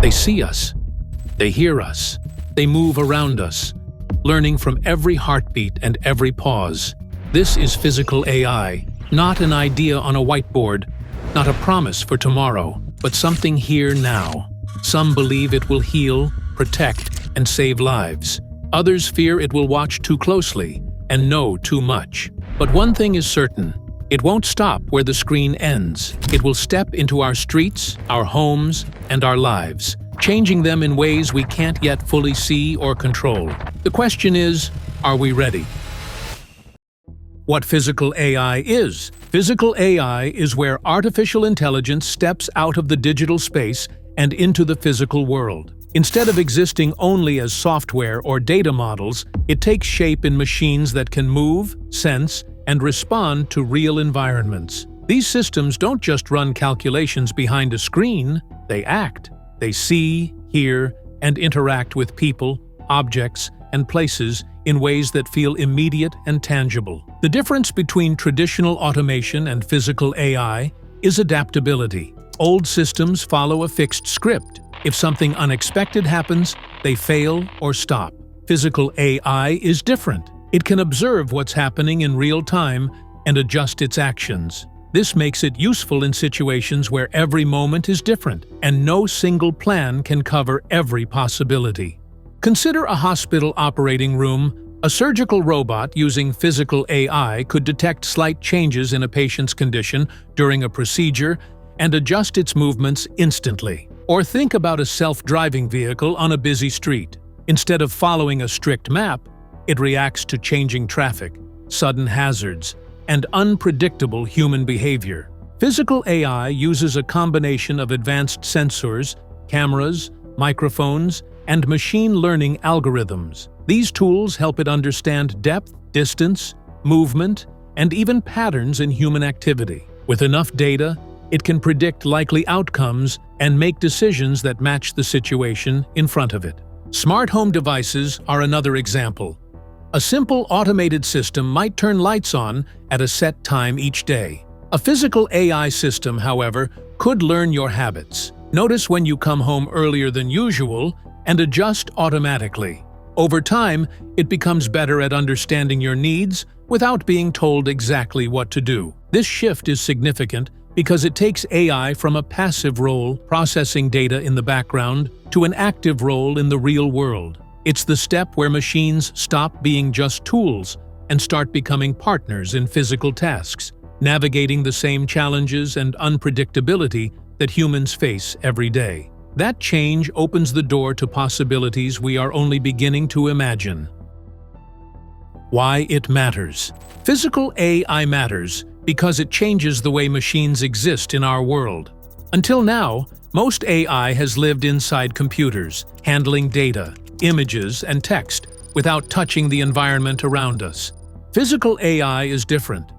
They see us. They hear us. They move around us, learning from every heartbeat and every pause. This is physical AI, not an idea on a whiteboard, not a promise for tomorrow, but something here now. Some believe it will heal, protect, and save lives. Others fear it will watch too closely and know too much. But one thing is certain. It won't stop where the screen ends. It will step into our streets, our homes, and our lives, changing them in ways we can't yet fully see or control. The question is, are we ready? What physical AI is? Physical AI is where artificial intelligence steps out of the digital space and into the physical world. Instead of existing only as software or data models, it takes shape in machines that can move, sense, and respond to real environments. These systems don't just run calculations behind a screen, they act. They see, hear, and interact with people, objects, and places in ways that feel immediate and tangible. The difference between traditional automation and physical AI is adaptability. Old systems follow a fixed script. If something unexpected happens, they fail or stop. Physical AI is different. It can observe what's happening in real time and adjust its actions. This makes it useful in situations where every moment is different, and no single plan can cover every possibility. Consider a hospital operating room. A surgical robot using physical AI could detect slight changes in a patient's condition during a procedure and adjust its movements instantly. Or think about a self-driving vehicle on a busy street. Instead of following a strict map, it reacts to changing traffic, sudden hazards, and unpredictable human behavior. Physical AI uses a combination of advanced sensors, cameras, microphones, and machine learning algorithms. These tools help it understand depth, distance, movement, and even patterns in human activity. With enough data, it can predict likely outcomes and make decisions that match the situation in front of it. Smart home devices are another example. A simple automated system might turn lights on at a set time each day. A physical AI system, however, could learn your habits, notice when you come home earlier than usual, and adjust automatically. Over time, it becomes better at understanding your needs without being told exactly what to do. This shift is significant because it takes AI from a passive role, processing data in the background, to an active role in the real world. It's the step where machines stop being just tools and start becoming partners in physical tasks, navigating the same challenges and unpredictability that humans face every day. That change opens the door to possibilities we are only beginning to imagine. Why it matters. Physical AI matters because it changes the way machines exist in our world. Until now, most AI has lived inside computers, handling data, images, and text without touching the environment around us. Physical AI is different.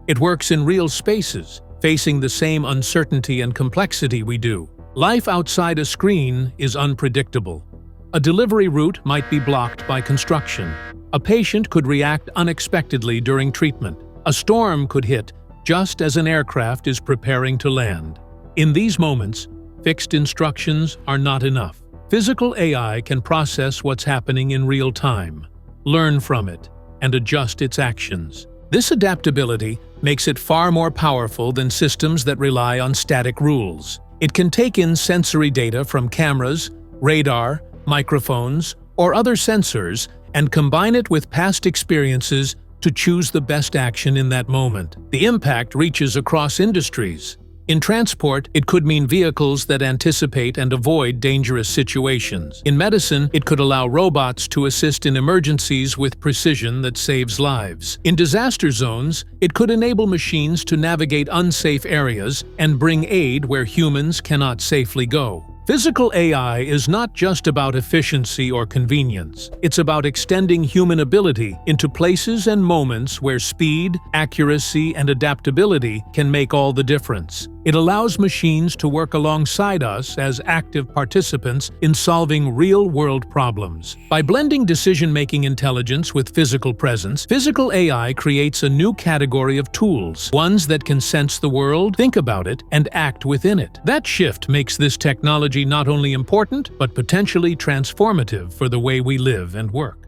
It works in real spaces, facing the same uncertainty and complexity we do. Life outside a screen is unpredictable. A delivery route might be blocked by construction. A patient could react unexpectedly during treatment. A storm could hit just as an aircraft is preparing to land. In these moments, fixed instructions are not enough. Physical AI can process what's happening in real time, learn from it, and adjust its actions. This adaptability makes it far more powerful than systems that rely on static rules. It can take in sensory data from cameras, radar, microphones, or other sensors and combine it with past experiences to choose the best action in that moment. The impact reaches across industries. In transport, it could mean vehicles that anticipate and avoid dangerous situations. In medicine, it could allow robots to assist in emergencies with precision that saves lives. In disaster zones, it could enable machines to navigate unsafe areas and bring aid where humans cannot safely go. Physical AI is not just about efficiency or convenience. It's about extending human ability into places and moments where speed, accuracy, and adaptability can make all the difference. It allows machines to work alongside us as active participants in solving real-world problems. By blending decision-making intelligence with physical presence, physical AI creates a new category of tools, ones that can sense the world, think about it, and act within it. That shift makes this technology not only important, but potentially transformative for the way we live and work.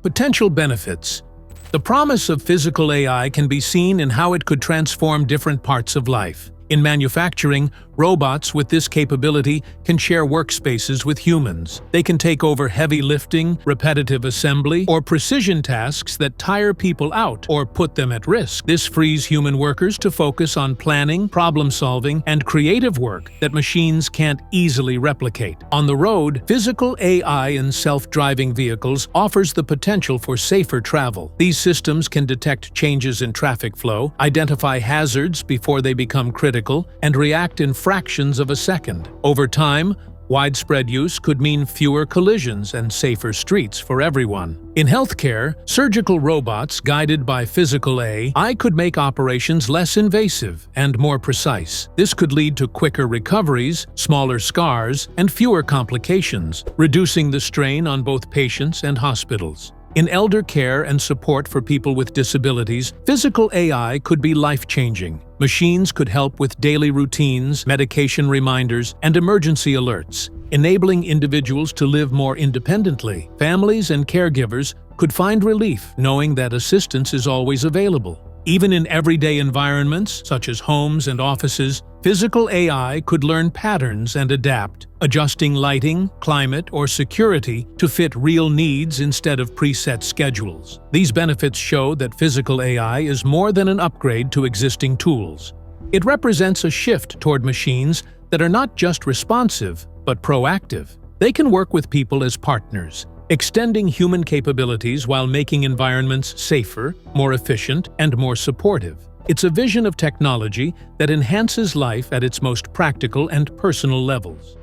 Potential benefits. The promise of physical AI can be seen in how it could transform different parts of life. In manufacturing, robots with this capability can share workspaces with humans. They can take over heavy lifting, repetitive assembly, or precision tasks that tire people out or put them at risk. This frees human workers to focus on planning, problem-solving, and creative work that machines can't easily replicate. On the road, physical AI in self-driving vehicles offers the potential for safer travel. These systems can detect changes in traffic flow, identify hazards before they become critical, and react in fractions of a second. Over time, widespread use could mean fewer collisions and safer streets for everyone. In healthcare, surgical robots guided by physical AI could make operations less invasive and more precise. This could lead to quicker recoveries, smaller scars, and fewer complications, reducing the strain on both patients and hospitals. In elder care and support for people with disabilities, physical AI could be life-changing. Machines could help with daily routines, medication reminders, and emergency alerts, enabling individuals to live more independently. Families and caregivers could find relief knowing that assistance is always available. Even in everyday environments, such as homes and offices, physical AI could learn patterns and adapt, adjusting lighting, climate, or security to fit real needs instead of preset schedules. These benefits show that physical AI is more than an upgrade to existing tools. It represents a shift toward machines that are not just responsive, but proactive. They can work with people as partners, extending human capabilities while making environments safer, more efficient, and more supportive. It's a vision of technology that enhances life at its most practical and personal levels.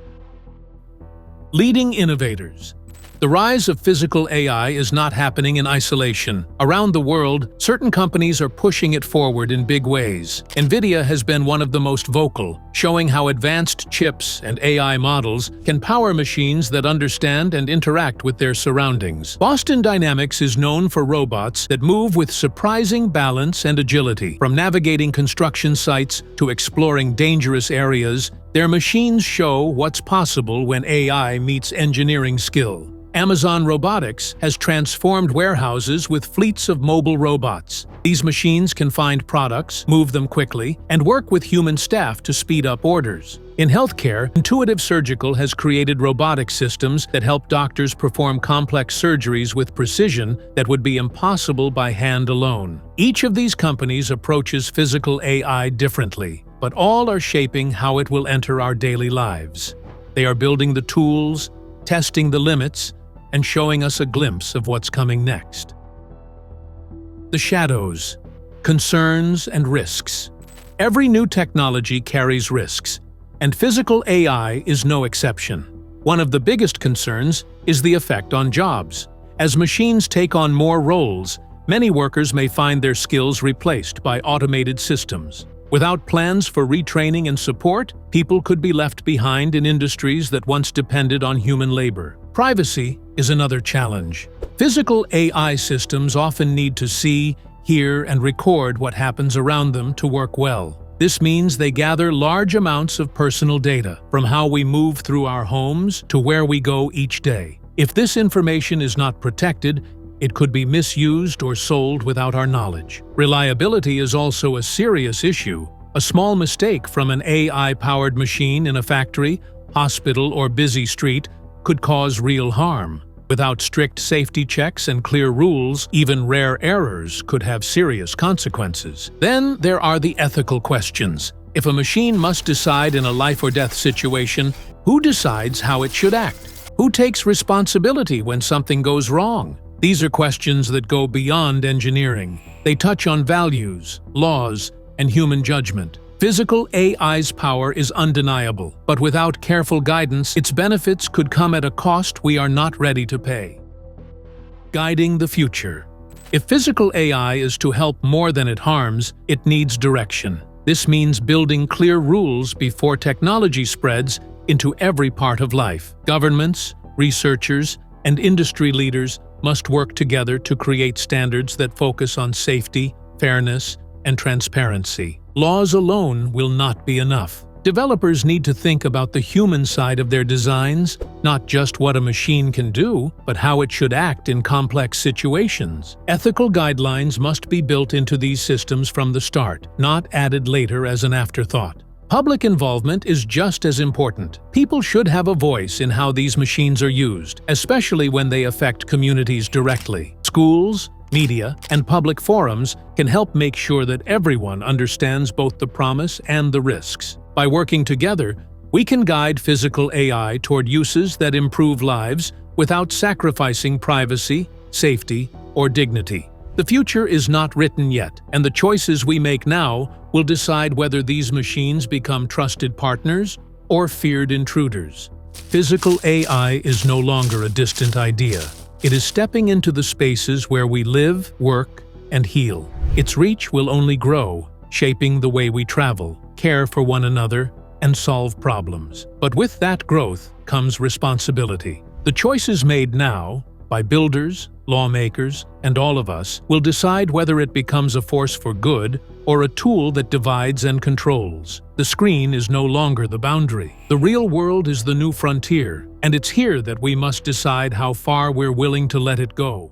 Leading innovators. The rise of physical AI is not happening in isolation. Around the world, certain companies are pushing it forward in big ways. NVIDIA has been one of the most vocal, showing how advanced chips and AI models can power machines that understand and interact with their surroundings. Boston Dynamics is known for robots that move with surprising balance and agility. From navigating construction sites to exploring dangerous areas, their machines show what's possible when AI meets engineering skill. Amazon Robotics has transformed warehouses with fleets of mobile robots. These machines can find products, move them quickly, and work with human staff to speed up orders. In healthcare, Intuitive Surgical has created robotic systems that help doctors perform complex surgeries with precision that would be impossible by hand alone. Each of these companies approaches physical AI differently, but all are shaping how it will enter our daily lives. They are building the tools, testing the limits, and showing us a glimpse of what's coming next. The shadows, concerns, and risks. Every new technology carries risks, and physical AI is no exception. One of the biggest concerns is the effect on jobs. As machines take on more roles, many workers may find their skills replaced by automated systems. Without plans for retraining and support, people could be left behind in industries that once depended on human labor. Privacy is another challenge. Physical AI systems often need to see, hear, and record what happens around them to work well. This means they gather large amounts of personal data, from how we move through our homes to where we go each day. If this information is not protected, it could be misused or sold without our knowledge. Reliability is also a serious issue. A small mistake from an AI-powered machine in a factory, hospital, or busy street could cause real harm. Without strict safety checks and clear rules, even rare errors could have serious consequences. Then there are the ethical questions. If a machine must decide in a life-or-death situation, who decides how it should act? Who takes responsibility when something goes wrong? These are questions that go beyond engineering. They touch on values, laws, and human judgment. Physical AI's power is undeniable, but without careful guidance, its benefits could come at a cost we are not ready to pay. Guiding the future. If physical AI is to help more than it harms, it needs direction. This means building clear rules before technology spreads into every part of life. Governments, researchers, and industry leaders must work together to create standards that focus on safety, fairness, and transparency. Laws alone will not be enough. Developers need to think about the human side of their designs, not just what a machine can do, but how it should act in complex situations. Ethical guidelines must be built into these systems from the start, not added later as an afterthought. Public involvement is just as important. People should have a voice in how these machines are used, especially when they affect communities directly. Schools, media, and public forums can help make sure that everyone understands both the promise and the risks. By working together, we can guide physical AI toward uses that improve lives without sacrificing privacy, safety, or dignity. The future is not written yet, and the choices we make now will decide whether these machines become trusted partners or feared intruders. Physical AI is no longer a distant idea. It is stepping into the spaces where we live, work, and heal. Its reach will only grow, shaping the way we travel, care for one another, and solve problems. But with that growth comes responsibility. The choices made now, by builders, lawmakers, and all of us, will decide whether it becomes a force for good or a tool that divides and controls. The screen is no longer the boundary. The real world is the new frontier, and it's here that we must decide how far we're willing to let it go.